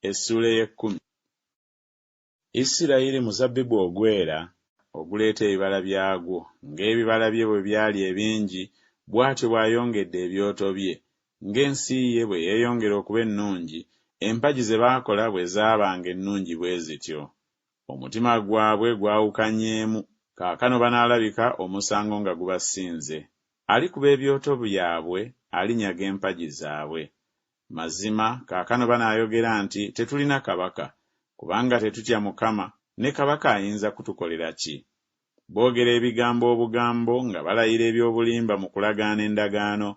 Essula ey'ekkumi. Isirayiri muzabbibu ogwera oguleeta ebibala byagwo, ng'ebibala bye bwe byali ebingi, bw'atyo bw'ayongedde ebyoto bye. Ng'ensi ye bwe yeeyongera okuba ennungi, empagi ze baakola bwe zaabanga ennungi bwe zityo. Omutima gwabwe gwawukanyeemu, kaakano banaalabika omusango nga gubasinze. Alikuba ebyoto byabwe, alinyaga empagi zaabwe. Mazima kaakano banaayogera nti tetulina kabaka, kubanga tetutya Mukama, ne kabaka ayinza kutukolera ki? Boogera ebigambo obugambo nga balayira eby'obulimba mu kulagaana endagaano.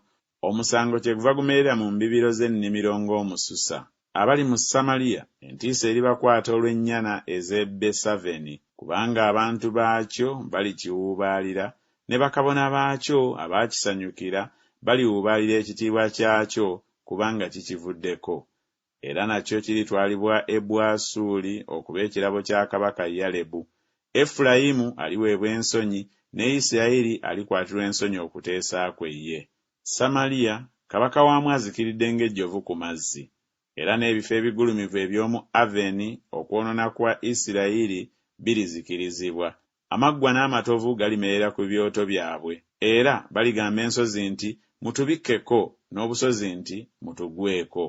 Omusango kyeguva gumerera mu mbibiro z'ennimiro ng'omususa. Abali mu Samaliya entiisa eribakwata olw'ennyana ez'e Besaveni, kubanga abantu baakyo balikiwuubaalira, ne bakabona baakyo abaakisanyukira baliwuubaalira ekitiibwa kyakyo, kubanga kikivuddeko. Era nakyo kiritwalibwa e Bwasuli okuba ekirabo kya kabaka Yalebu. Efulayimu aliweebwa ensonyi, ne Isirayiri alikwatirwa ensonyi okuteesa kwe ye. Samaliya kabaka waamu azikiridde ng'ejjovu ku mazzi, era n'ebifo ebigulumivu eby'omu Aveni okwonoona kwa Isirayiri birizikirizibwa. Amaggwa n'amatovu galimerera ku byoto byabwe, era baligamba ensozi nti mutubikkeko, n'obusozi nti mutugweko.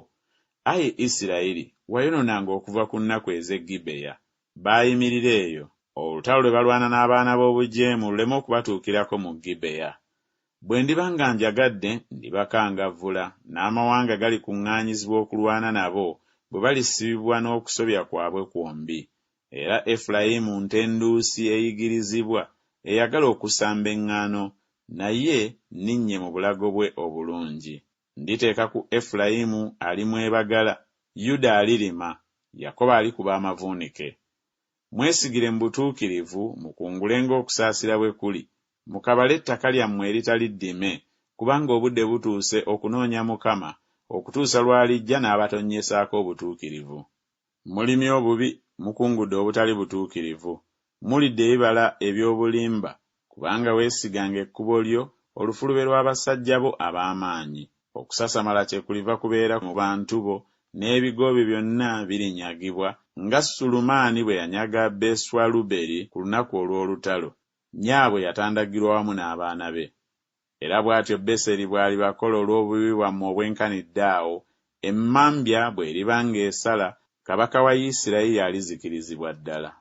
Ayi Isirayiri, wayonoonanga okuva ku nnaku ez'e Gibeya. Baayimirira eyo, olutalo lwe balwana n'abaana b'obujeemu luleme okubatuukirako mu Gibeya. Bwe ndiba nga njagadde ndibakangavvula, n'amawanga galikuŋŋaanyizibwa okulwana nabo bwe balisibibwa n'okusobya kwabwe kwombi. Era Efulayimu ntenduusi eyigirizibwa, eyagala okusamba eŋŋaano, naye nninnye mu bulago bwe obulungi. Nditeeka ku Efulayimu alimwebagala, Yuda alirima, Yakobo alikuba amavuunike. Mwesigire mu butuukirivu, mukungule ng'okusaasira bwe kuli. Mukabale ettaka lyammwe eritali ddime, kubanga obudde butuuse okunoonya Mukama, okutuusa lw'alijja n'abatonyesaako obutuukirivu. Mulimye obubi, mukungudde obutali butuukirivu. Mulidde ebibala eby'obulimba, kubanga weesiganga ekkubo lyo, olufulube lw'abasajja bo ab'amaanyi. Okusasamala kye kuliva kubeera mu bantu bo, n'ebigo bye byonna birinyagibwa, nga Sulumaani bwe yanyaga Beswaluberi ku lunaku olw'olutalo. Nyaabwe yatandagirwa wamu n'abaana be. Era bw'atyo Beseri bw'alibakola olw'obubi bwammwe obwenkanidde awo, emmambya bw'eriba ng'esala, kabaka wa Isirayiri alizikirizibwa ddala.